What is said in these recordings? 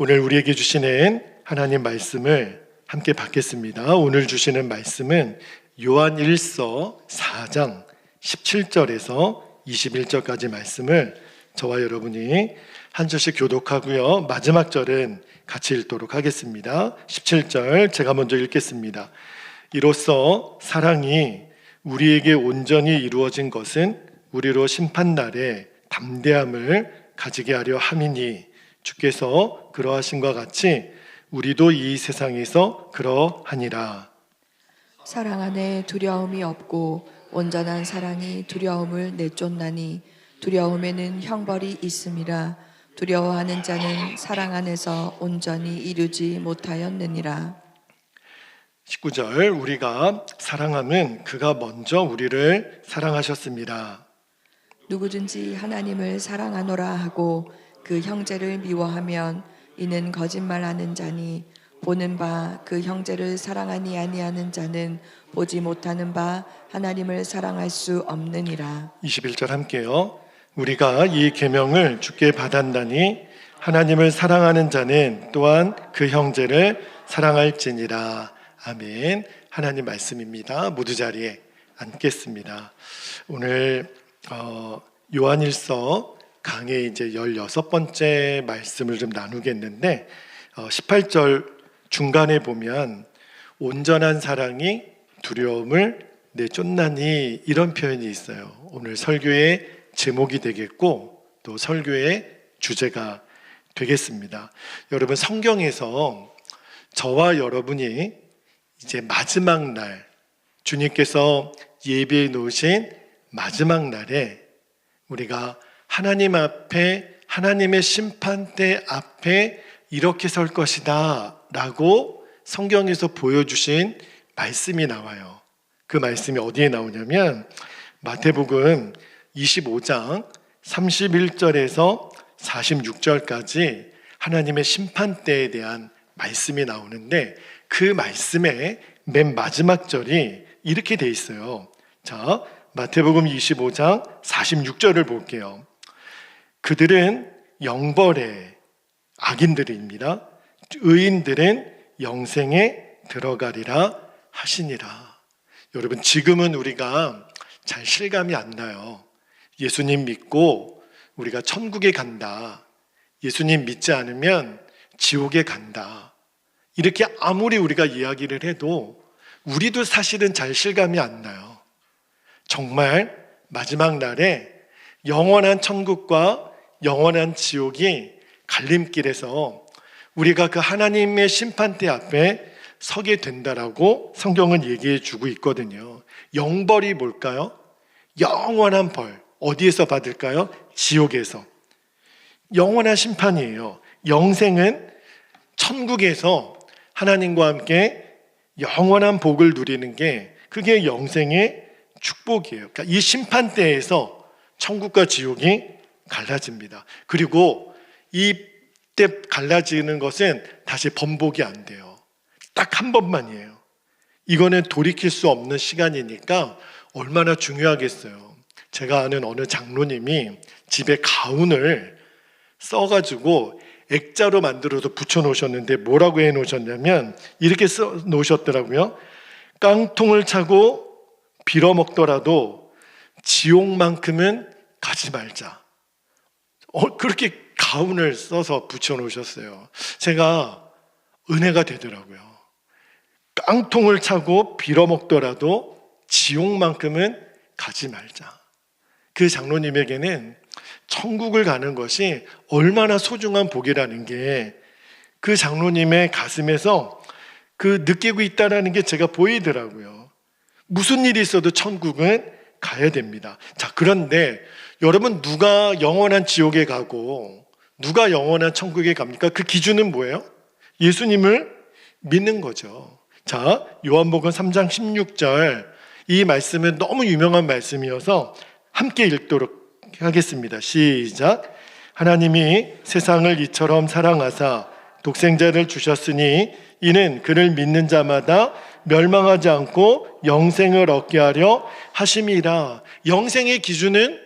오늘 우리에게 주시는 하나님 말씀을 함께 받겠습니다. 오늘 주시는 말씀은 요한 1서 4장 17절에서 21절까지 말씀을 저와 여러분이 한 절씩 교독하고요. 마지막 절은 같이 읽도록 하겠습니다. 17절 제가 먼저 읽겠습니다. 이로써 사랑이 우리에게 온전히 이루어진 것은 우리로 심판날에 담대함을 가지게 하려 함이니 주께서 그러하신과 같이 우리도 이 세상에서 그러하니라. 사랑 안에 두려움이 없고 온전한 사랑이 두려움을 내쫓나니 두려움에는 형벌이 있음이라. 두려워하는 자는 사랑 안에서 온전히 이루지 못하였느니라. 19절 우리가 사랑함은 그가 먼저 우리를 사랑하셨습니다. 누구든지 하나님을 사랑하노라 하고 그 형제를 미워하면 이는 거짓말하는 자니 보는 바 그 형제를 사랑하니 아니하는 자는 보지 못하는 바 하나님을 사랑할 수 없느니라. 21절 함께요. 우리가 이 계명을 주께 받았나니 하나님을 사랑하는 자는 또한 그 형제를 사랑할지니라. 아멘. 하나님 말씀입니다. 모두 자리에 앉겠습니다. 오늘 요한일서 강의 이제 16번째 말씀을 좀 나누겠는데 18절 중간에 보면 온전한 사랑이 두려움을 내쫓나니 이런 표현이 있어요. 오늘 설교의 제목이 되겠고 또 설교의 주제가 되겠습니다. 여러분 성경에서 저와 여러분이 이제 마지막 날 주님께서 예비해 놓으신 마지막 날에 우리가 하나님 앞에 하나님의 심판대 앞에 이렇게 설 것이다 라고 성경에서 보여주신 말씀이 나와요. 그 말씀이 어디에 나오냐면 마태복음 25장 31절에서 46절까지 하나님의 심판대에 대한 말씀이 나오는데 그 말씀의 맨 마지막 절이 이렇게 돼 있어요. 자, 마태복음 25장 46절을 볼게요. 그들은 영벌에 악인들입니다. 의인들은 영생에 들어가리라 하시니라. 여러분 지금은 우리가 잘 실감이 안 나요. 예수님 믿고 우리가 천국에 간다. 예수님 믿지 않으면 지옥에 간다. 이렇게 아무리 우리가 이야기를 해도 우리도 사실은 잘 실감이 안 나요. 정말 마지막 날에 영원한 천국과 영원한 지옥이 갈림길에서 우리가 그 하나님의 심판대 앞에 서게 된다라고 성경은 얘기해 주고 있거든요. 영벌이 뭘까요? 영원한 벌. 어디에서 받을까요? 지옥에서. 영원한 심판이에요. 영생은 천국에서 하나님과 함께 영원한 복을 누리는 게 그게 영생의 축복이에요. 그러니까 이 심판대에서 천국과 지옥이 갈라집니다. 그리고 이때 갈라지는 것은 다시 번복이 안 돼요. 딱 한 번만이에요. 이거는 돌이킬 수 없는 시간이니까 얼마나 중요하겠어요. 제가 아는 어느 장로님이 집에 가운을 써가지고 액자로 만들어서 붙여놓으셨는데 뭐라고 해놓으셨냐면 이렇게 써놓으셨더라고요. 깡통을 차고 빌어먹더라도 지옥만큼은 가지 말자. 그렇게 가운을 써서 붙여놓으셨어요. 제가 은혜가 되더라고요. 깡통을 차고 빌어먹더라도 지옥만큼은 가지 말자. 그 장로님에게는 천국을 가는 것이 얼마나 소중한 복이라는 게 그 장로님의 가슴에서 그 느끼고 있다는 게 제가 보이더라고요. 무슨 일이 있어도 천국은 가야 됩니다. 자, 그런데 여러분 누가 영원한 지옥에 가고 누가 영원한 천국에 갑니까? 그 기준은 뭐예요? 예수님을 믿는 거죠. 자, 요한복음 3장 16절 이 말씀은 너무 유명한 말씀이어서 함께 읽도록 하겠습니다. 시작. 하나님이 세상을 이처럼 사랑하사 독생자를 주셨으니 이는 그를 믿는 자마다 멸망하지 않고 영생을 얻게 하려 하심이라. 영생의 기준은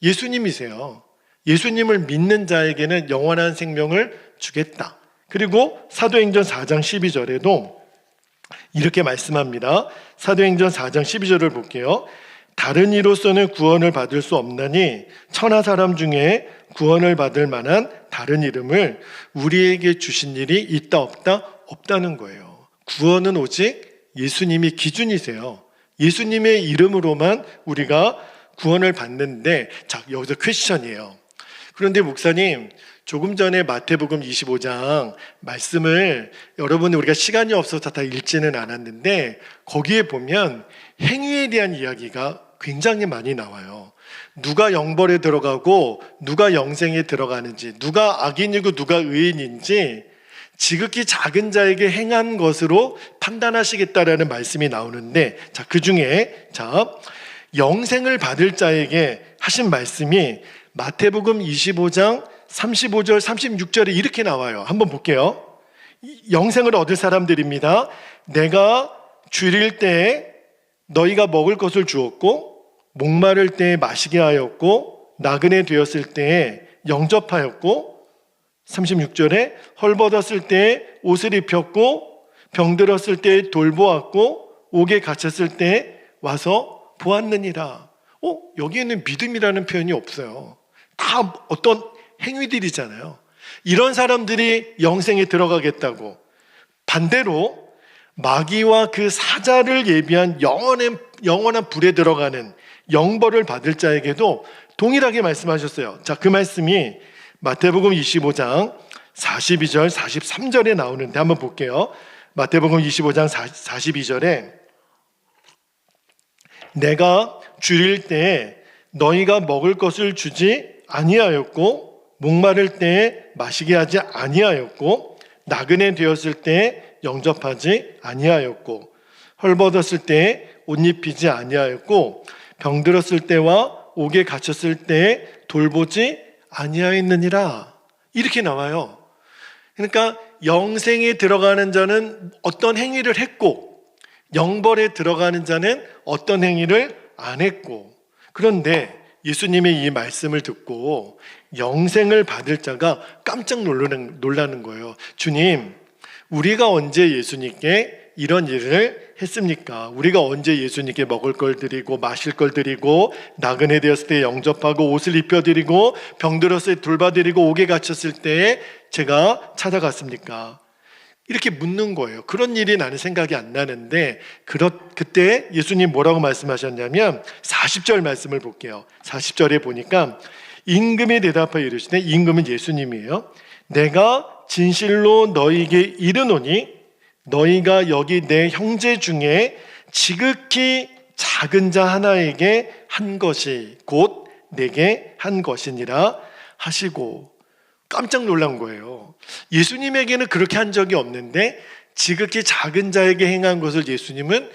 예수님이세요. 예수님을 믿는 자에게는 영원한 생명을 주겠다. 그리고 사도행전 4장 12절에도 이렇게 말씀합니다. 사도행전 4장 12절을 볼게요. 다른 이로서는 구원을 받을 수 없나니 천하 사람 중에 구원을 받을 만한 다른 이름을 우리에게 주신 일이 있다 없다? 없다는 거예요. 구원은 오직 예수님이 기준이세요. 예수님의 이름으로만 우리가 구원을 받는데, 자, 여기서 퀘스천이에요. 그런데 목사님, 조금 전에 마태복음 25장 말씀을 여러분 우리가 시간이 없어서 다 읽지는 않았는데 거기에 보면 행위에 대한 이야기가 굉장히 많이 나와요. 누가 영벌에 들어가고 누가 영생에 들어가는지, 누가 악인이고 누가 의인인지 지극히 작은 자에게 행한 것으로 판단하시겠다라는 말씀이 나오는데, 자, 그 중에 영생을 받을 자에게 하신 말씀이 마태복음 25장 35절 36절에 이렇게 나와요. 한번 볼게요. 영생을 얻을 사람들입니다. 내가 줄일 때에 너희가 먹을 것을 주었고, 목마를 때에 마시게 하였고, 나그네 되었을 때에 영접하였고, 36절에 헐벗었을 때에 옷을 입혔고, 병들었을 때에 돌보았고, 옥에 갇혔을 때에 와서 보았느니라. 여기에는 믿음이라는 표현이 없어요. 다 어떤 행위들이잖아요. 이런 사람들이 영생에 들어가겠다고, 반대로 마귀와 그 사자를 예비한 영원한 불에 들어가는 영벌을 받을 자에게도 동일하게 말씀하셨어요. 자, 그 말씀이 마태복음 25장 42절 43절에 나오는데 한번 볼게요. 마태복음 25장 42절에 내가 줄일 때에 너희가 먹을 것을 주지 아니하였고, 목마를 때에 마시게 하지 아니하였고, 나그네 되었을 때에 영접하지 아니하였고, 헐벗었을 때에 옷 입히지 아니하였고, 병들었을 때와 옥에 갇혔을 때에 돌보지 아니하였느니라. 이렇게 나와요. 그러니까 영생에 들어가는 자는 어떤 행위를 했고, 영벌에 들어가는 자는 어떤 행위를 안 했고, 그런데 예수님의 이 말씀을 듣고 영생을 받을 자가 깜짝 놀라는 거예요. 주님, 우리가 언제 예수님께 이런 일을 했습니까? 우리가 언제 예수님께 먹을 걸 드리고 마실 걸 드리고, 나그네 되었을 때 영접하고 옷을 입혀드리고, 병들었을 때 돌봐드리고, 옥에 갇혔을 때 제가 찾아갔습니까? 이렇게 묻는 거예요. 그런 일이 나는 생각이 안 나는데, 그때 예수님 뭐라고 말씀하셨냐면 40절 말씀을 볼게요. 40절에 보니까 임금이 대답하여 이르시되, 임금은 예수님이에요. 내가 진실로 너희에게 이르노니 너희가 여기 내 형제 중에 지극히 작은 자 하나에게 한 것이 곧 내게 한 것이니라 하시고, 깜짝 놀란 거예요. 예수님에게는 그렇게 한 적이 없는데 지극히 작은 자에게 행한 것을 예수님은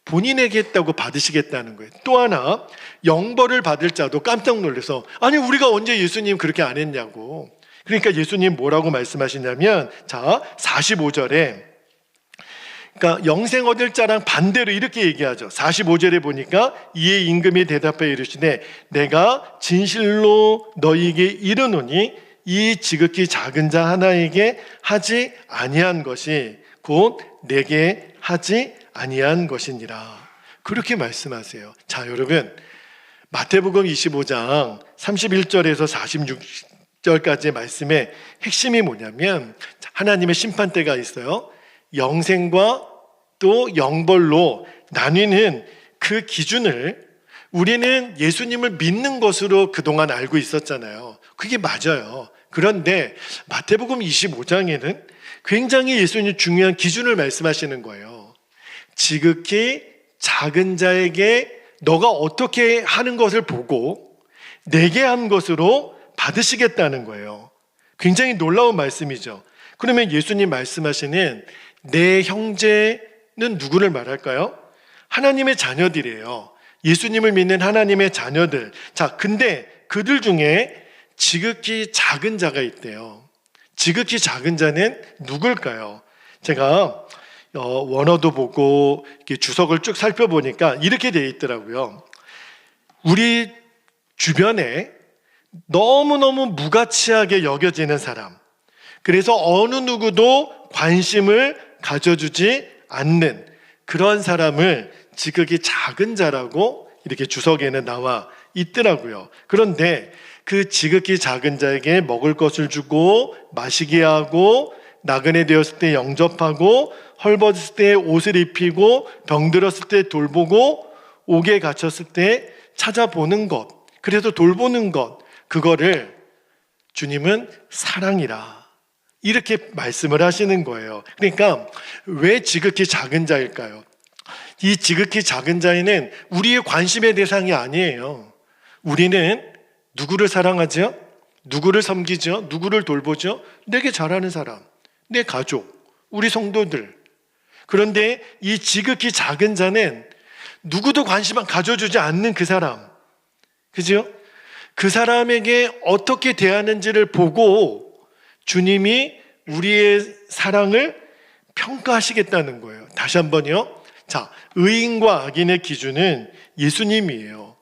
본인에게 했다고 받으시겠다는 거예요. 또 하나, 영벌을 받을 자도 깜짝 놀라서, 아니 우리가 언제 예수님 그렇게 안 했냐고. 그러니까 예수님 뭐라고 말씀하시냐면, 자, 45절에, 그러니까 영생 얻을 자랑 반대로 이렇게 얘기하죠. 45절에 보니까 이에 임금이 대답하여 이르시되, 내가 진실로 너희에게 이르노니 이 지극히 작은 자 하나에게 하지 아니한 것이 곧 내게 하지 아니한 것이니라. 그렇게 말씀하세요. 자, 여러분, 마태복음 25장 31절에서 46절까지의 말씀의 핵심이 뭐냐면, 하나님의 심판대가 있어요. 영생과 또 영벌로 나뉘는 그 기준을 우리는 예수님을 믿는 것으로 그동안 알고 있었잖아요. 그게 맞아요. 그런데 마태복음 25장에는 굉장히 예수님 중요한 기준을 말씀하시는 거예요. 지극히 작은 자에게 너가 어떻게 하는 것을 보고 내게 한 것으로 받으시겠다는 거예요. 굉장히 놀라운 말씀이죠. 그러면 예수님 말씀하시는 내 형제는 누구를 말할까요? 하나님의 자녀들이에요. 예수님을 믿는 하나님의 자녀들. 자, 근데 그들 중에 지극히 작은 자가 있대요. 지극히 작은 자는 누굴까요? 제가 원어도 보고 이렇게 주석을 쭉 살펴보니까 이렇게 되어 있더라고요. 우리 주변에 너무너무 무가치하게 여겨지는 사람, 그래서 어느 누구도 관심을 가져주지 않는 그런 사람을 지극히 작은 자라고 이렇게 주석에는 나와 있더라고요. 그런데 그 지극히 작은 자에게 먹을 것을 주고 마시게 하고 나그네 되었을 때 영접하고 헐벗을 때 옷을 입히고 병들었을 때 돌보고 옥에 갇혔을 때 찾아보는 것, 그래서 돌보는 것, 그거를 주님은 사랑이라 이렇게 말씀을 하시는 거예요. 그러니까 왜 지극히 작은 자일까요? 이 지극히 작은 자에는 우리의 관심의 대상이 아니에요. 우리는 누구를 사랑하죠? 누구를 섬기죠? 누구를 돌보죠? 내게 잘하는 사람, 내 가족, 우리 성도들. 그런데 이 지극히 작은 자는 누구도 관심을 가져주지 않는 그 사람, 그죠? 그 사람에게 어떻게 대하는지를 보고 주님이 우리의 사랑을 평가하시겠다는 거예요. 다시 한번요. 자, 의인과 악인의 기준은 예수님이에요.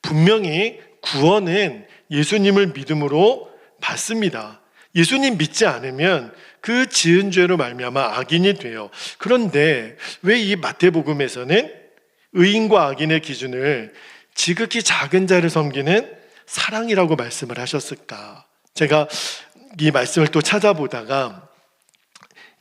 분명히 구원은 예수님을 믿음으로 받습니다. 예수님 믿지 않으면 그 지은 죄로 말미암아 악인이 돼요. 그런데 왜 이 마태복음에서는 의인과 악인의 기준을 지극히 작은 자를 섬기는 사랑이라고 말씀을 하셨을까? 제가 이 말씀을 또 찾아보다가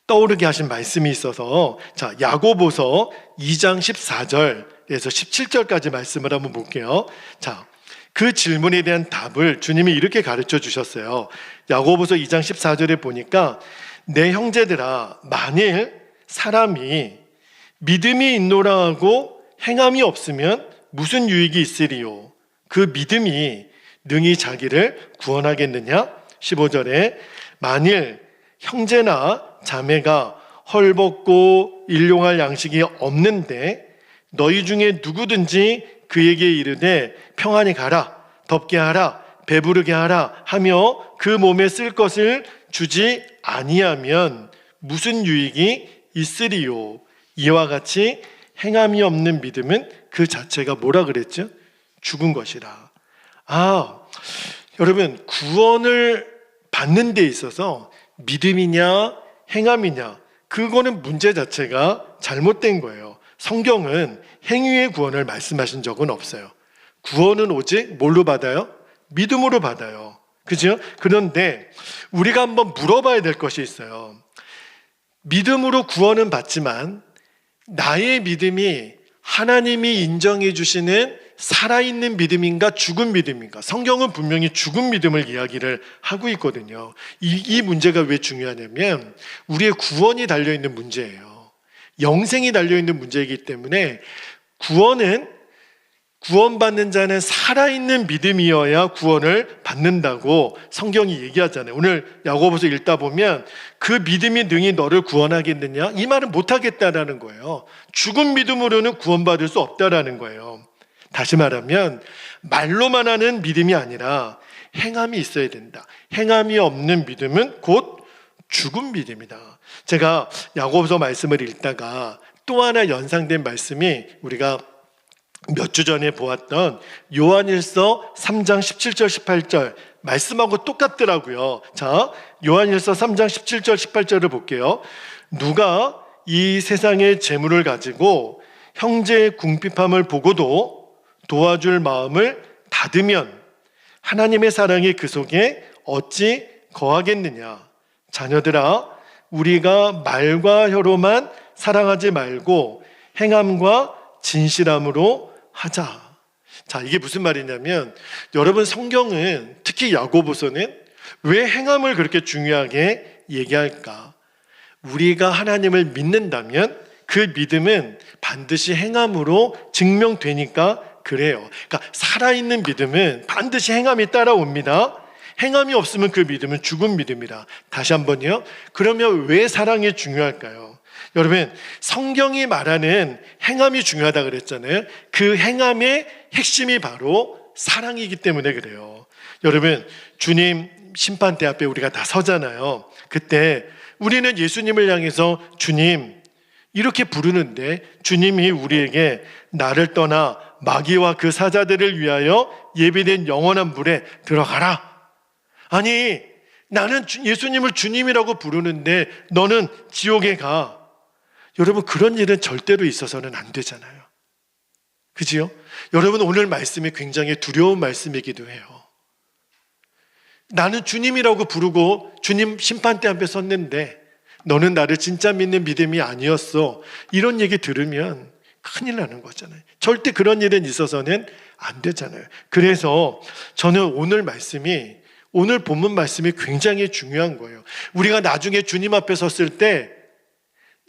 떠오르게 하신 말씀이 있어서, 자, 야고보서 2장 14절에서 17절까지 말씀을 한번 볼게요. 자, 그 질문에 대한 답을 주님이 이렇게 가르쳐 주셨어요. 야고보서 2장 14절에 보니까 내 형제들아, 만일 사람이 믿음이 있노라 하고 행함이 없으면 무슨 유익이 있으리요? 그 믿음이 능히 자기를 구원하겠느냐? 15절에 만일 형제나 자매가 헐벗고 일용할 양식이 없는데 너희 중에 누구든지 그에게 이르되 평안히 가라, 덥게 하라, 배부르게 하라 하며 그 몸에 쓸 것을 주지 아니하면 무슨 유익이 있으리요? 이와 같이 행함이 없는 믿음은 그 자체가 뭐라 그랬죠? 죽은 것이라. 여러분, 구원을 받는 데 있어서 믿음이냐 행함이냐, 그거는 문제 자체가 잘못된 거예요. 성경은 행위의 구원을 말씀하신 적은 없어요. 구원은 오직 뭘로 받아요? 믿음으로 받아요. 그죠? 그런데 우리가 한번 물어봐야 될 것이 있어요. 믿음으로 구원은 받지만 나의 믿음이 하나님이 인정해 주시는 살아있는 믿음인가 죽은 믿음인가? 성경은 분명히 죽은 믿음을 이야기를 하고 있거든요. 이 문제가 왜 중요하냐면 우리의 구원이 달려있는 문제예요. 영생이 달려있는 문제이기 때문에 구원받는 자는 살아있는 믿음이어야 구원을 받는다고 성경이 얘기하잖아요. 오늘 야고보서 읽다 보면 그 믿음이 능히 너를 구원하겠느냐? 이 말은 못하겠다라는 거예요. 죽은 믿음으로는 구원받을 수 없다라는 거예요. 다시 말하면 말로만 하는 믿음이 아니라 행함이 있어야 된다. 행함이 없는 믿음은 곧 죽은 믿음이다. 제가 야고보서 말씀을 읽다가 또 하나 연상된 말씀이 우리가 몇 주 전에 보았던 요한일서 3장 17절 18절 말씀하고 똑같더라고요. 자, 요한일서 3장 17절 18절을 볼게요. 누가 이 세상의 재물을 가지고 형제의 궁핍함을 보고도 도와줄 마음을 닫으면 하나님의 사랑이 그 속에 어찌 거하겠느냐? 자녀들아, 우리가 말과 혀로만 사랑하지 말고 행함과 진실함으로 하자. 자, 이게 무슨 말이냐면 여러분, 성경은 특히 야고보서는 왜 행함을 그렇게 중요하게 얘기할까? 우리가 하나님을 믿는다면 그 믿음은 반드시 행함으로 증명되니까 그래요. 그러니까 살아있는 믿음은 반드시 행함이 따라옵니다. 행함이 없으면 그 믿음은 죽은 믿음이라. 다시 한번요. 그러면 왜 사랑이 중요할까요? 여러분, 성경이 말하는 행함이 중요하다 그랬잖아요. 그 행함의 핵심이 바로 사랑이기 때문에 그래요. 여러분, 주님 심판대 앞에 우리가 다 서잖아요. 그때 우리는 예수님을 향해서 주님 이렇게 부르는데 주님이 우리에게 나를 떠나 마귀와 그 사자들을 위하여 예비된 영원한 불에 들어가라. 아니, 나는 예수님을 주님이라고 부르는데 너는 지옥에 가. 여러분, 그런 일은 절대로 있어서는 안 되잖아요. 그지요? 여러분, 오늘 말씀이 굉장히 두려운 말씀이기도 해요. 나는 주님이라고 부르고 주님 심판대 앞에 섰는데 너는 나를 진짜 믿는 믿음이 아니었어. 이런 얘기 들으면 큰일 나는 거잖아요. 절대 그런 일은 있어서는 안 되잖아요. 그래서 저는 오늘 본문 말씀이 굉장히 중요한 거예요. 우리가 나중에 주님 앞에 섰을 때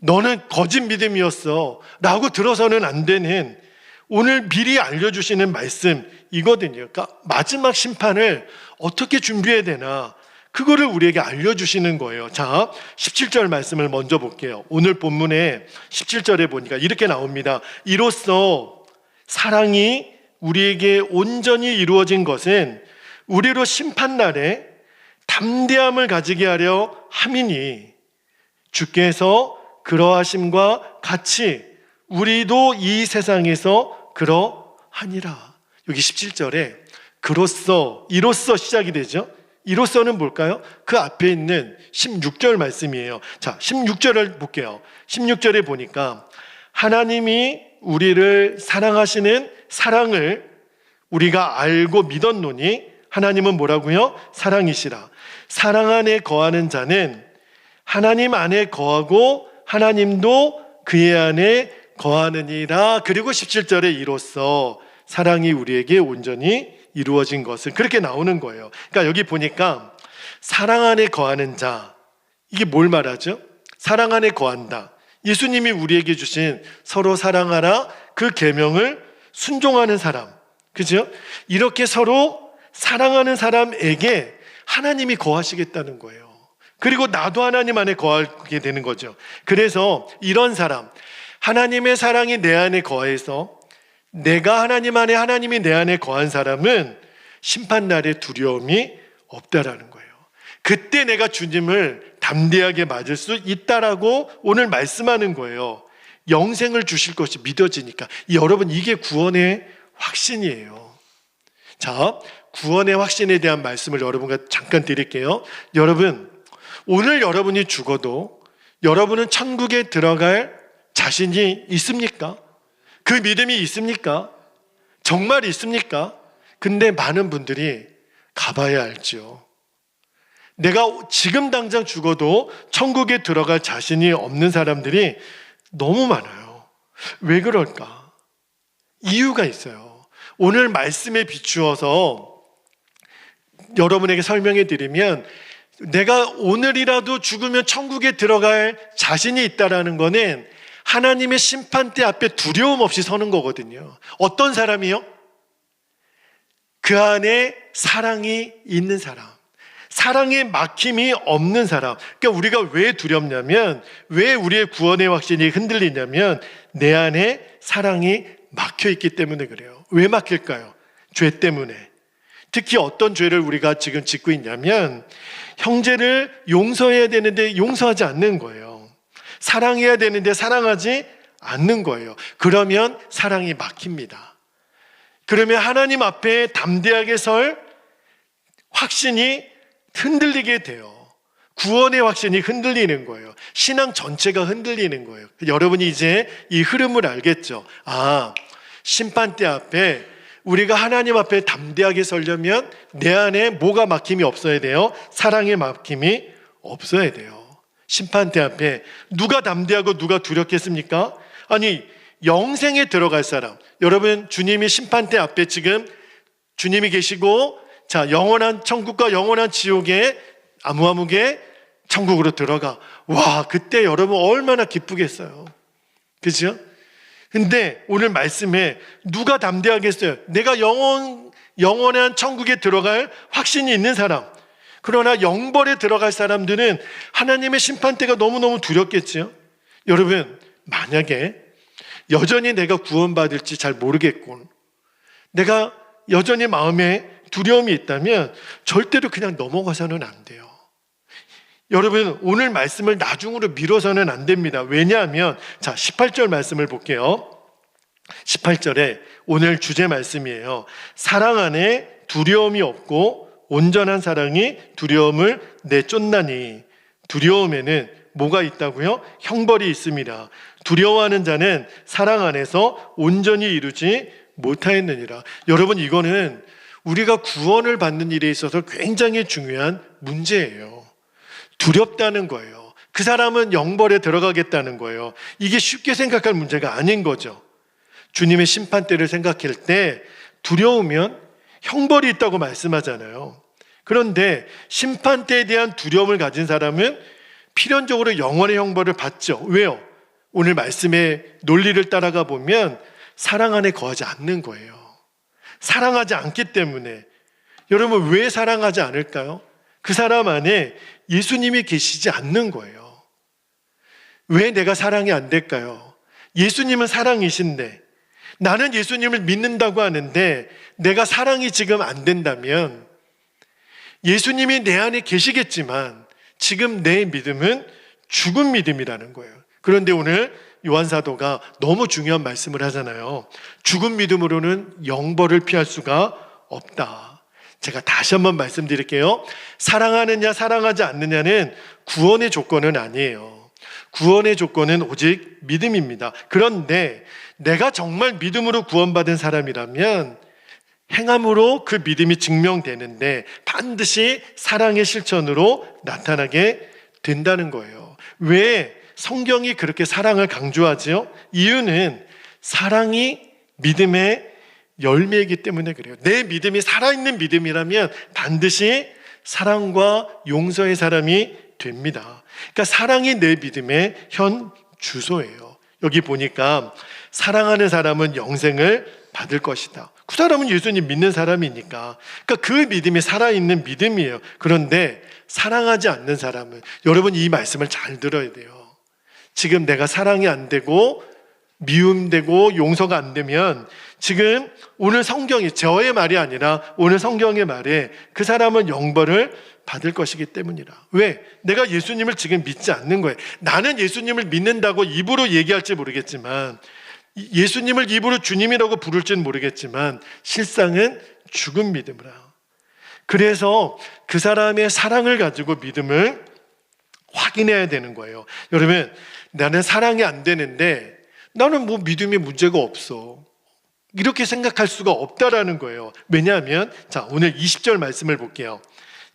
너는 거짓 믿음이었어 라고 들어서는 안 되는, 오늘 미리 알려주시는 말씀이거든요. 그러니까 마지막 심판을 어떻게 준비해야 되나, 그거를 우리에게 알려주시는 거예요. 자, 17절 말씀을 먼저 볼게요. 오늘 본문에 17절에 보니까 이렇게 나옵니다. 이로써 사랑이 우리에게 온전히 이루어진 것은 우리로 심판날에 담대함을 가지게 하려 함이니 주께서 그러하심과 같이 우리도 이 세상에서 그러하니라. 여기 17절에 그로써, 이로써 시작이 되죠. 이로써는 뭘까요? 그 앞에 있는 16절 말씀이에요. 자, 16절을 볼게요. 16절에 보니까 하나님이 우리를 사랑하시는 사랑을 우리가 알고 믿었노니, 하나님은 뭐라고요? 사랑이시라. 사랑 안에 거하는 자는 하나님 안에 거하고 하나님도 그의 안에 거하느니라. 그리고 17절에 이로써 사랑이 우리에게 온전히 이루어진 것은, 그렇게 나오는 거예요. 그러니까 여기 보니까 사랑 안에 거하는 자, 이게 뭘 말하죠? 사랑 안에 거한다. 예수님이 우리에게 주신 서로 사랑하라 그 계명을 순종하는 사람, 그죠? 이렇게 서로 사랑하는 사람에게 하나님이 거하시겠다는 거예요. 그리고 나도 하나님 안에 거하게 되는 거죠. 그래서 이런 사람, 하나님의 사랑이 내 안에 거해서 내가 하나님 안에, 하나님이 내 안에 거한 사람은 심판날에 두려움이 없다라는 거예요. 그때 내가 주님을 담대하게 맞을 수 있다라고 오늘 말씀하는 거예요. 영생을 주실 것이 믿어지니까. 여러분, 이게 구원의 확신이에요. 자, 구원의 확신에 대한 말씀을 여러분과 잠깐 드릴게요. 여러분, 오늘 여러분이 죽어도 여러분은 천국에 들어갈 자신이 있습니까? 그 믿음이 있습니까? 정말 있습니까? 근데 많은 분들이 가봐야 알죠. 내가 지금 당장 죽어도 천국에 들어갈 자신이 없는 사람들이 너무 많아요. 왜 그럴까? 이유가 있어요. 오늘 말씀에 비추어서 여러분에게 설명해 드리면, 내가 오늘이라도 죽으면 천국에 들어갈 자신이 있다라는 거는 하나님의 심판대 앞에 두려움 없이 서는 거거든요. 어떤 사람이요? 그 안에 사랑이 있는 사람, 사랑에 막힘이 없는 사람. 그러니까 우리가 왜 두렵냐면, 왜 우리의 구원의 확신이 흔들리냐면 내 안에 사랑이 막혀 있기 때문에 그래요. 왜 막힐까요? 죄 때문에. 특히 어떤 죄를 우리가 지금 짓고 있냐면, 형제를 용서해야 되는데 용서하지 않는 거예요. 사랑해야 되는데 사랑하지 않는 거예요. 그러면 사랑이 막힙니다. 그러면 하나님 앞에 담대하게 설 확신이 흔들리게 돼요. 구원의 확신이 흔들리는 거예요. 신앙 전체가 흔들리는 거예요. 여러분이 이제 이 흐름을 알겠죠? 아, 심판대 앞에 우리가 하나님 앞에 담대하게 서려면 내 안에 뭐가 막힘이 없어야 돼요? 사랑의 막힘이 없어야 돼요. 심판대 앞에 누가 담대하고 누가 두렵겠습니까? 아니, 영생에 들어갈 사람, 여러분, 주님이 심판대 앞에 지금 주님이 계시고, 자, 영원한 천국과 영원한 지옥에 아무아무게 천국으로 들어가. 와, 그때 여러분 얼마나 기쁘겠어요. 그죠? 근데 오늘 말씀에 누가 담대하겠어요? 내가 영원한 천국에 들어갈 확신이 있는 사람. 그러나 영벌에 들어갈 사람들은 하나님의 심판대가 너무너무 두렵겠죠. 여러분, 만약에 여전히 내가 구원받을지 잘 모르겠고 내가 여전히 마음에 두려움이 있다면 절대로 그냥 넘어가서는 안 돼요. 여러분, 오늘 말씀을 나중으로 미뤄서는 안 됩니다. 왜냐하면, 자, 18절 말씀을 볼게요. 18절에 오늘 주제 말씀이에요. 사랑 안에 두려움이 없고 온전한 사랑이 두려움을 내쫓나니 두려움에는 뭐가 있다고요? 형벌이 있습니다. 두려워하는 자는 사랑 안에서 온전히 이루지 못하였느니라. 여러분, 이거는 우리가 구원을 받는 일에 있어서 굉장히 중요한 문제예요. 두렵다는 거예요. 그 사람은 영벌에 들어가겠다는 거예요. 이게 쉽게 생각할 문제가 아닌 거죠. 주님의 심판대를 생각할 때 두려우면 형벌이 있다고 말씀하잖아요. 그런데 심판대에 대한 두려움을 가진 사람은 필연적으로 영원의 형벌을 받죠. 왜요? 오늘 말씀의 논리를 따라가 보면 사랑 안에 거하지 않는 거예요. 사랑하지 않기 때문에. 여러분, 왜 사랑하지 않을까요? 그 사람 안에 예수님이 계시지 않는 거예요. 왜 내가 사랑이 안 될까요? 예수님은 사랑이신데 나는 예수님을 믿는다고 하는데 내가 사랑이 지금 안 된다면 예수님이 내 안에 계시겠지만 지금 내 믿음은 죽은 믿음이라는 거예요. 그런데 오늘 요한사도가 너무 중요한 말씀을 하잖아요. 죽은 믿음으로는 영벌을 피할 수가 없다. 제가 다시 한번 말씀드릴게요. 사랑하느냐 사랑하지 않느냐는 구원의 조건은 아니에요. 구원의 조건은 오직 믿음입니다. 그런데 내가 정말 믿음으로 구원받은 사람이라면 행함으로 그 믿음이 증명되는데 반드시 사랑의 실천으로 나타나게 된다는 거예요. 왜 성경이 그렇게 사랑을 강조하지요? 이유는 사랑이 믿음의 열매이기 때문에 그래요. 내 믿음이 살아있는 믿음이라면 반드시 사랑과 용서의 사람이 됩니다. 그러니까 사랑이 내 믿음의 현 주소예요. 여기 보니까 사랑하는 사람은 영생을 받을 것이다. 그 사람은 예수님 믿는 사람이니까. 그러니까 그 믿음이 살아있는 믿음이에요. 그런데 사랑하지 않는 사람은, 여러분 이 말씀을 잘 들어야 돼요. 지금 내가 사랑이 안 되고 미움되고 용서가 안 되면 지금 오늘 성경이 저의 말이 아니라 오늘 성경의 말에 그 사람은 영벌을 받을 것이기 때문이라. 왜? 내가 예수님을 지금 믿지 않는 거예요. 나는 예수님을 믿는다고 입으로 얘기할지 모르겠지만, 예수님을 입으로 주님이라고 부를지는 모르겠지만 실상은 죽은 믿음이라. 그래서 그 사람의 사랑을 가지고 믿음을 확인해야 되는 거예요. 여러분, 나는 사랑이 안 되는데 나는 뭐 믿음에 문제가 없어, 이렇게 생각할 수가 없다라는 거예요. 왜냐하면 자, 오늘 20절 말씀을 볼게요.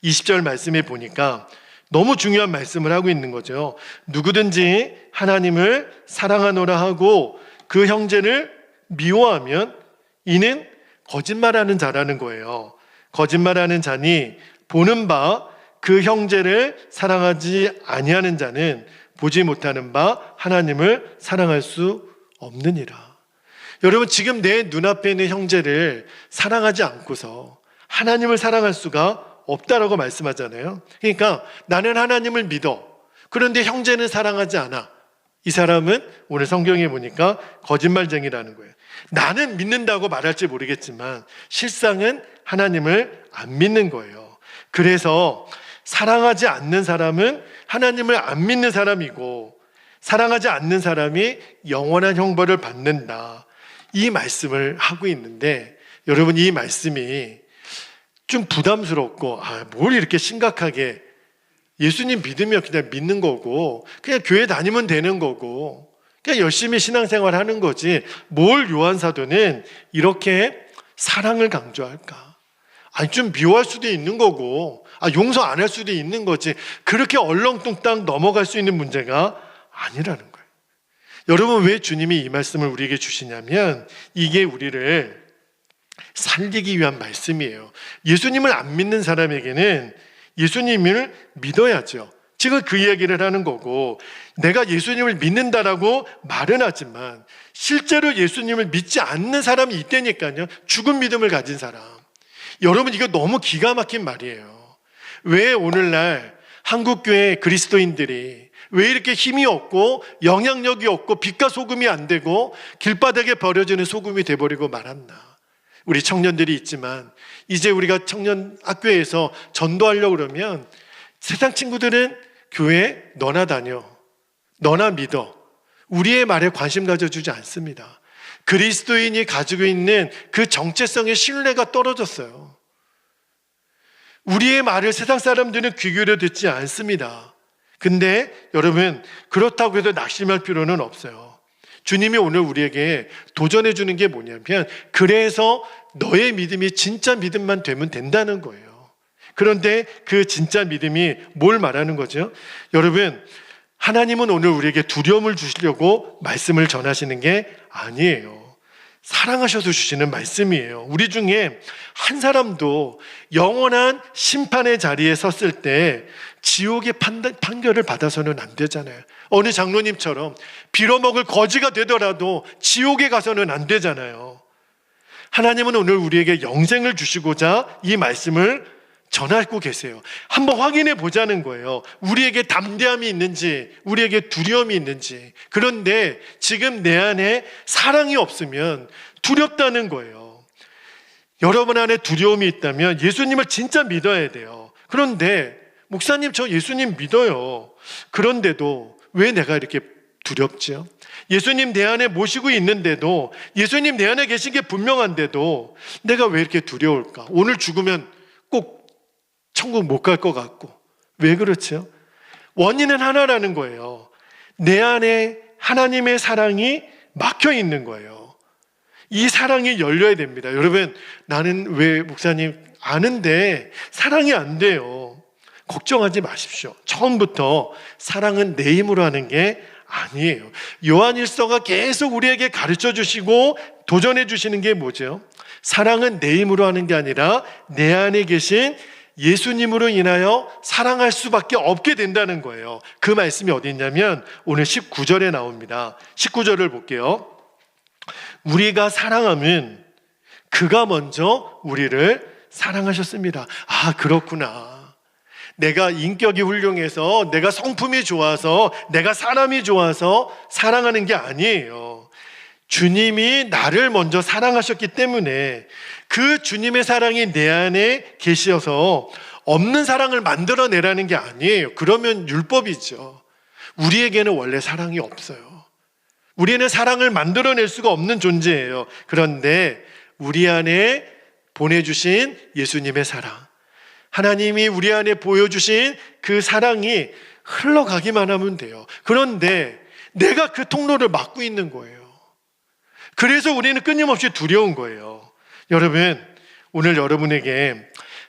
20절 말씀에 보니까 너무 중요한 말씀을 하고 있는 거죠. 누구든지 하나님을 사랑하노라 하고 그 형제를 미워하면 이는 거짓말하는 자라는 거예요. 거짓말하는 자니 보는 바 그 형제를 사랑하지 아니하는 자는 보지 못하는 바 하나님을 사랑할 수 없느니라. 여러분, 지금 내 눈앞에 있는 형제를 사랑하지 않고서 하나님을 사랑할 수가 없다라고 말씀하잖아요. 그러니까 나는 하나님을 믿어. 그런데 형제는 사랑하지 않아. 이 사람은 오늘 성경에 보니까 거짓말쟁이라는 거예요. 나는 믿는다고 말할지 모르겠지만 실상은 하나님을 안 믿는 거예요. 그래서 사랑하지 않는 사람은 하나님을 안 믿는 사람이고 사랑하지 않는 사람이 영원한 형벌을 받는다. 이 말씀을 하고 있는데 여러분, 이 말씀이 좀 부담스럽고 뭘 이렇게 심각하게, 예수님 믿으면 그냥 믿는 거고 그냥 교회 다니면 되는 거고 그냥 열심히 신앙생활 하는 거지 뭘 요한사도는 이렇게 사랑을 강조할까? 좀 미워할 수도 있는 거고 용서 안 할 수도 있는 거지 그렇게 얼렁뚱땅 넘어갈 수 있는 문제가 아니라는 거예요. 여러분, 왜 주님이 이 말씀을 우리에게 주시냐면 이게 우리를 살리기 위한 말씀이에요. 예수님을 안 믿는 사람에게는 예수님을 믿어야죠. 지금 그 이야기를 하는 거고, 내가 예수님을 믿는다라고 말은 하지만 실제로 예수님을 믿지 않는 사람이 있다니까요. 죽은 믿음을 가진 사람. 여러분, 이거 너무 기가 막힌 말이에요. 왜 오늘날 한국교회 그리스도인들이 왜 이렇게 힘이 없고 영향력이 없고 빛과 소금이 안 되고 길바닥에 버려지는 소금이 돼버리고 말았나? 우리 청년들이 있지만 이제 우리가 청년 학교에서 전도하려고 그러면 세상 친구들은 교회 너나 다녀, 너나 믿어, 우리의 말에 관심 가져주지 않습니다. 그리스도인이 가지고 있는 그 정체성의 신뢰가 떨어졌어요. 우리의 말을 세상 사람들은 귀 기울여 듣지 않습니다. 근데 여러분, 그렇다고 해서 낙심할 필요는 없어요. 주님이 오늘 우리에게 도전해 주는 게 뭐냐면, 그래서 너의 믿음이 진짜 믿음만 되면 된다는 거예요. 그런데 그 진짜 믿음이 뭘 말하는 거죠? 여러분, 하나님은 오늘 우리에게 두려움을 주시려고 말씀을 전하시는 게 아니에요. 사랑하셔서 주시는 말씀이에요. 우리 중에 한 사람도 영원한 심판의 자리에 섰을 때 지옥의 판결을 받아서는 안 되잖아요. 어느 장로님처럼 빌어먹을 거지가 되더라도 지옥에 가서는 안 되잖아요. 하나님은 오늘 우리에게 영생을 주시고자 이 말씀을 전하고 계세요. 한번 확인해 보자는 거예요. 우리에게 담대함이 있는지, 우리에게 두려움이 있는지. 그런데 지금 내 안에 사랑이 없으면 두렵다는 거예요. 여러분 안에 두려움이 있다면 예수님을 진짜 믿어야 돼요. 그런데 목사님, 저 예수님 믿어요. 그런데도 왜 내가 이렇게 두렵죠? 예수님 내 안에 모시고 있는데도, 예수님 내 안에 계신 게 분명한데도 내가 왜 이렇게 두려울까? 오늘 죽으면 꼭 천국 못 갈 것 같고. 왜 그렇죠? 원인은 하나라는 거예요. 내 안에 하나님의 사랑이 막혀 있는 거예요. 이 사랑이 열려야 됩니다. 여러분, 나는 왜 목사님 아는데 사랑이 안 돼요. 걱정하지 마십시오. 처음부터 사랑은 내 힘으로 하는 게 아니에요. 요한일서가 계속 우리에게 가르쳐 주시고 도전해 주시는 게 뭐죠? 사랑은 내 힘으로 하는 게 아니라 내 안에 계신 예수님으로 인하여 사랑할 수밖에 없게 된다는 거예요. 그 말씀이 어디 있냐면 오늘 19절에 나옵니다. 19절을 볼게요. 우리가 사랑하면 그가 먼저 우리를 사랑하셨습니다. 아, 그렇구나. 내가 인격이 훌륭해서, 내가 성품이 좋아서, 내가 사람이 좋아서 사랑하는 게 아니에요. 주님이 나를 먼저 사랑하셨기 때문에 그 주님의 사랑이 내 안에 계셔서 없는 사랑을 만들어내라는 게 아니에요. 그러면 율법이죠. 우리에게는 원래 사랑이 없어요. 우리는 사랑을 만들어낼 수가 없는 존재예요. 그런데 우리 안에 보내주신 예수님의 사랑, 하나님이 우리 안에 보여주신 그 사랑이 흘러가기만 하면 돼요. 그런데 내가 그 통로를 막고 있는 거예요. 그래서 우리는 끊임없이 두려운 거예요. 여러분, 오늘 여러분에게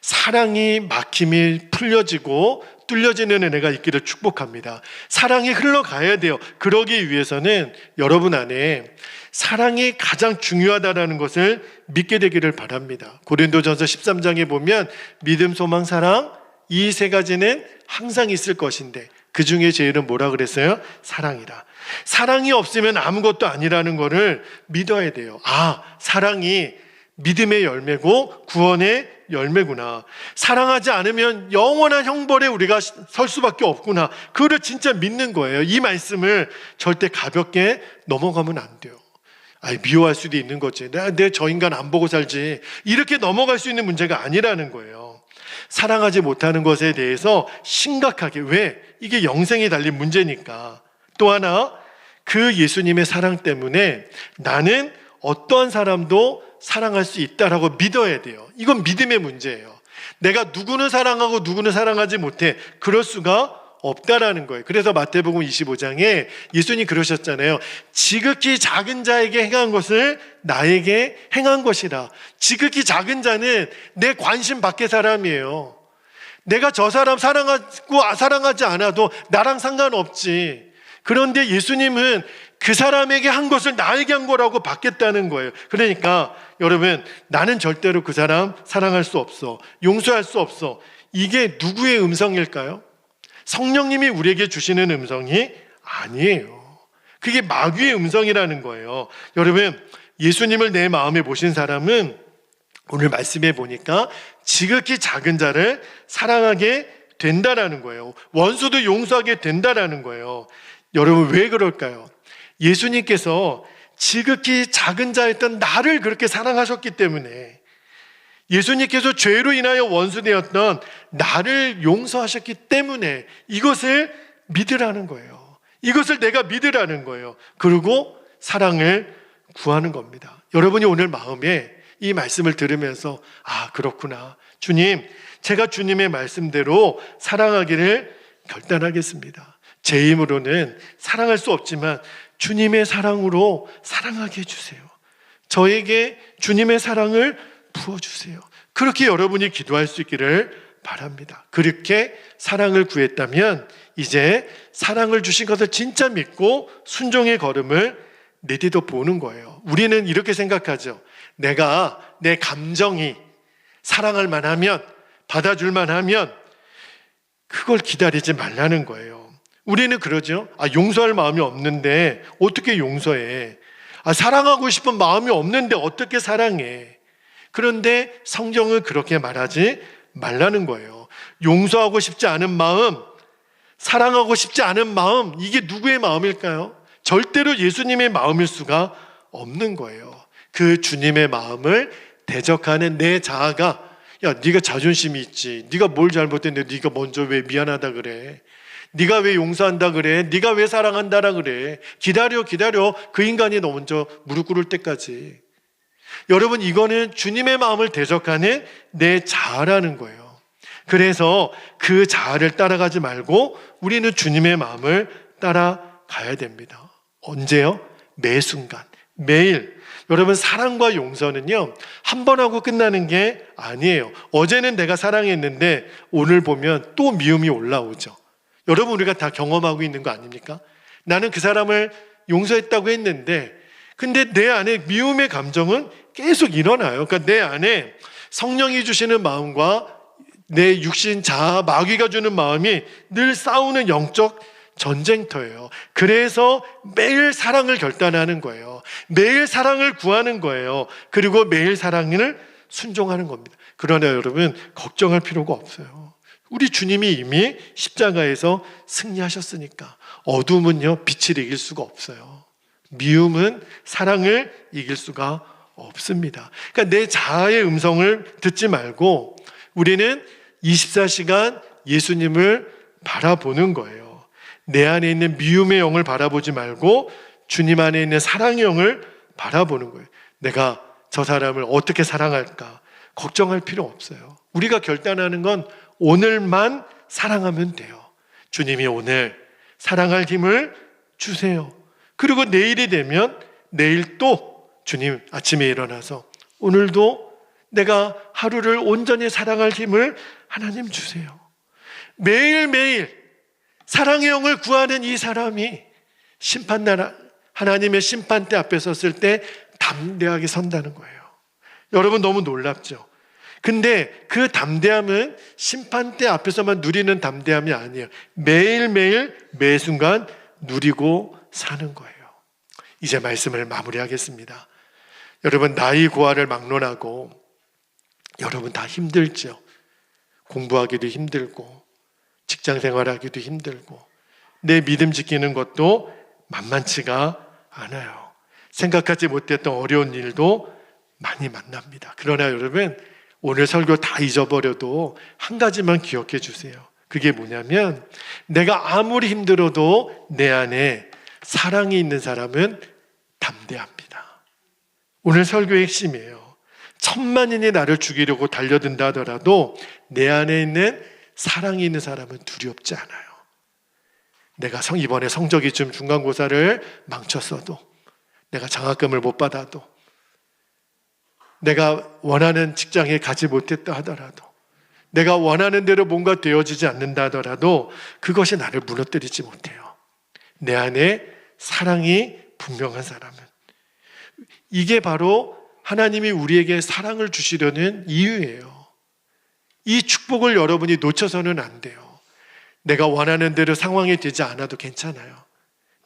사랑이 막힘이 풀려지고 뚫려지는 은혜가 있기를 축복합니다. 사랑이 흘러가야 돼요. 그러기 위해서는 여러분 안에 사랑이 가장 중요하다는 것을 믿게 되기를 바랍니다. 고린도전서 13장에 보면 믿음, 소망, 사랑, 이 세 가지는 항상 있을 것인데 그 중에 제일은 뭐라 그랬어요? 사랑이라. 사랑이 없으면 아무것도 아니라는 것을 믿어야 돼요. 아, 사랑이 믿음의 열매고 구원의 열매구나. 사랑하지 않으면 영원한 형벌에 우리가 설 수밖에 없구나. 그거를 진짜 믿는 거예요. 이 말씀을 절대 가볍게 넘어가면 안 돼요. 미워할 수도 있는 거지. 내 저 인간 안 보고 살지. 이렇게 넘어갈 수 있는 문제가 아니라는 거예요. 사랑하지 못하는 것에 대해서 심각하게, 왜? 이게 영생이 달린 문제니까. 또 하나, 그 예수님의 사랑 때문에 나는 어떠한 사람도 사랑할 수 있다라고 믿어야 돼요. 이건 믿음의 문제예요. 내가 누구는 사랑하고 누구는 사랑하지 못해. 그럴 수가 없다라는 거예요. 그래서 마태복음 25장에 예수님이 그러셨잖아요. 지극히 작은 자에게 행한 것을 나에게 행한 것이라. 지극히 작은 자는 내 관심 밖의 사람이에요. 내가 저 사람 사랑하고 사랑하지 않아도 나랑 상관없지. 그런데 예수님은 그 사람에게 한 것을 나에게 한 거라고 받겠다는 거예요. 그러니까 여러분, 나는 절대로 그 사람 사랑할 수 없어, 용서할 수 없어. 이게 누구의 음성일까요? 성령님이 우리에게 주시는 음성이 아니에요. 그게 마귀의 음성이라는 거예요. 여러분, 예수님을 내 마음에 모신 사람은 오늘 말씀해 보니까 지극히 작은 자를 사랑하게 된다라는 거예요. 원수도 용서하게 된다라는 거예요. 여러분, 왜 그럴까요? 예수님께서 지극히 작은 자였던 나를 그렇게 사랑하셨기 때문에, 예수님께서 죄로 인하여 원수되었던 나를 용서하셨기 때문에 이것을 믿으라는 거예요. 이것을 내가 믿으라는 거예요. 그리고 사랑을 구하는 겁니다. 여러분이 오늘 마음에 이 말씀을 들으면서 아, 그렇구나. 주님, 제가 주님의 말씀대로 사랑하기를 결단하겠습니다. 제 힘으로는 사랑할 수 없지만 주님의 사랑으로 사랑하게 해주세요. 저에게 주님의 사랑을 부어주세요. 그렇게 여러분이 기도할 수 있기를 바랍니다. 그렇게 사랑을 구했다면 이제 사랑을 주신 것을 진짜 믿고 순종의 걸음을 내디뎌 보는 거예요. 우리는 이렇게 생각하죠. 내가 내 감정이 사랑할 만하면, 받아줄 만하면 그걸 기다리지 말라는 거예요. 우리는 그러죠. 용서할 마음이 없는데 어떻게 용서해? 사랑하고 싶은 마음이 없는데 어떻게 사랑해? 그런데 성경은 그렇게 말하지 말라는 거예요. 용서하고 싶지 않은 마음, 사랑하고 싶지 않은 마음, 이게 누구의 마음일까요? 절대로 예수님의 마음일 수가 없는 거예요. 그 주님의 마음을 대적하는 내 자아가, 야, 네가 자존심이 있지, 네가 뭘 잘못했는데 네가 먼저 왜 미안하다 그래, 네가 왜 용서한다 그래, 네가 왜 사랑한다라 그래, 기다려 그 인간이 너 먼저 무릎 꿇을 때까지. 여러분, 이거는 주님의 마음을 대적하는 내 자아라는 거예요. 그래서 그 자아를 따라가지 말고 우리는 주님의 마음을 따라가야 됩니다. 언제요? 매 순간, 매일. 여러분, 사랑과 용서는요, 한 번 하고 끝나는 게 아니에요. 어제는 내가 사랑했는데 오늘 보면 또 미움이 올라오죠. 여러분, 우리가 다 경험하고 있는 거 아닙니까? 나는 그 사람을 용서했다고 했는데 근데 내 안에 미움의 감정은 계속 일어나요. 그러니까 내 안에 성령이 주시는 마음과 내 육신 자아, 마귀가 주는 마음이 늘 싸우는 영적 전쟁터예요. 그래서 매일 사랑을 결단하는 거예요. 매일 사랑을 구하는 거예요. 그리고 매일 사랑을 순종하는 겁니다. 그러나 여러분, 걱정할 필요가 없어요. 우리 주님이 이미 십자가에서 승리하셨으니까. 어둠은요, 빛을 이길 수가 없어요. 미움은 사랑을 이길 수가 없습니다. 그러니까 내 자아의 음성을 듣지 말고 우리는 24시간 예수님을 바라보는 거예요. 내 안에 있는 미움의 영을 바라보지 말고 주님 안에 있는 사랑의 영을 바라보는 거예요. 내가 저 사람을 어떻게 사랑할까 걱정할 필요 없어요. 우리가 결단하는 건 오늘만 사랑하면 돼요. 주님이 오늘 사랑할 힘을 주세요. 그리고 내일이 되면 내일 또 주님 아침에 일어나서 오늘도 내가 하루를 온전히 사랑할 힘을 하나님 주세요. 매일매일 사랑의 영을 구하는 이 사람이 심판날 하나님의 심판대 앞에 섰을 때 담대하게 선다는 거예요. 여러분, 너무 놀랍죠? 근데 그 담대함은 심판대 앞에서만 누리는 담대함이 아니에요. 매일매일 매순간 누리고 사는 거예요. 이제 말씀을 마무리하겠습니다. 여러분, 나이 고하를 막론하고 여러분 다 힘들죠. 공부하기도 힘들고 직장 생활하기도 힘들고 내 믿음 지키는 것도 만만치가 않아요. 생각하지 못했던 어려운 일도 많이 만납니다. 그러나 여러분, 오늘 설교 다 잊어버려도 한 가지만 기억해 주세요. 그게 뭐냐면 내가 아무리 힘들어도 내 안에 사랑이 있는 사람은 담대합니다. 오늘 설교의 핵심이에요. 천만인이 나를 죽이려고 달려든다 하더라도 내 안에 있는 사랑이 있는 사람은 두렵지 않아요. 내가 이번에 성적이 좀 중간고사를 망쳤어도, 내가 장학금을 못 받아도, 내가 원하는 직장에 가지 못했다 하더라도, 내가 원하는 대로 뭔가 되어지지 않는다 하더라도 그것이 나를 무너뜨리지 못해요. 내 안에 사랑이 분명한 사람은. 이게 바로 하나님이 우리에게 사랑을 주시려는 이유예요. 이 축복을 여러분이 놓쳐서는 안 돼요. 내가 원하는 대로 상황이 되지 않아도 괜찮아요.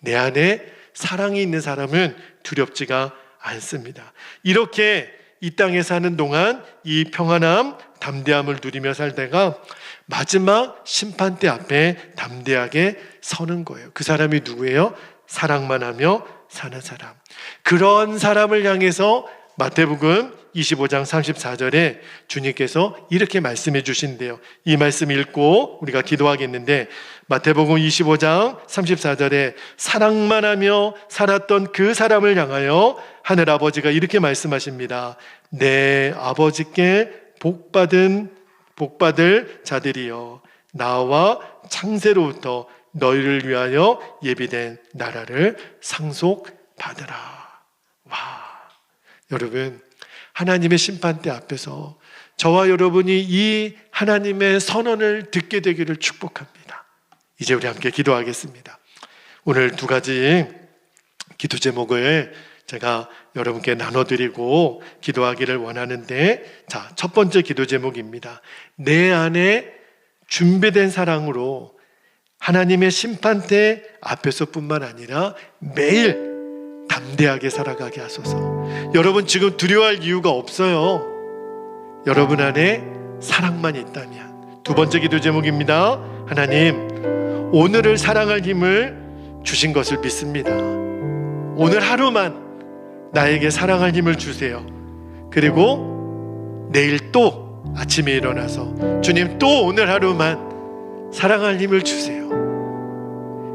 내 안에 사랑이 있는 사람은 두렵지가 않습니다. 이렇게 이 땅에 사는 동안 이 평안함, 담대함을 누리며 살다가 마지막 심판대 앞에 담대하게 서는 거예요. 그 사람이 누구예요? 사랑만 하며 사는 사람. 그런 사람을 향해서 마태복음 25장 34절에 주님께서 이렇게 말씀해 주신대요. 이 말씀 읽고 우리가 기도하겠는데, 마태복음 25장 34절에 사랑만 하며 살았던 그 사람을 향하여 하늘 아버지가 이렇게 말씀하십니다. 내 아버지께 복받은 복받을 자들이여 나와 창세로부터 너희를 위하여 예비된 나라를 상속받으라. 와, 여러분, 하나님의 심판대 앞에서 저와 여러분이 이 하나님의 선언을 듣게 되기를 축복합니다. 이제 우리 함께 기도하겠습니다. 오늘 두 가지 기도 제목을 제가 여러분께 나눠드리고 기도하기를 원하는데, 자, 첫 번째 기도 제목입니다. 내 안에 준비된 사랑으로 하나님의 심판대 앞에서뿐만 아니라 매일 담대하게 살아가게 하소서. 여러분 지금 두려워할 이유가 없어요. 여러분 안에 사랑만 있다면. 두 번째 기도 제목입니다. 하나님, 오늘을 사랑할 힘을 주신 것을 믿습니다. 오늘 하루만 나에게 사랑할 힘을 주세요. 그리고 내일 또 아침에 일어나서 주님, 또 오늘 하루만 사랑할 힘을 주세요.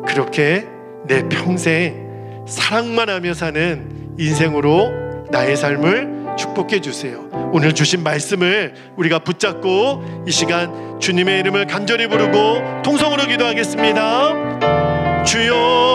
그렇게 내 평생 사랑만 하며 사는 인생으로 나의 삶을 축복해 주세요. 오늘 주신 말씀을 우리가 붙잡고 이 시간 주님의 이름을 간절히 부르고 통성으로 기도하겠습니다. 주여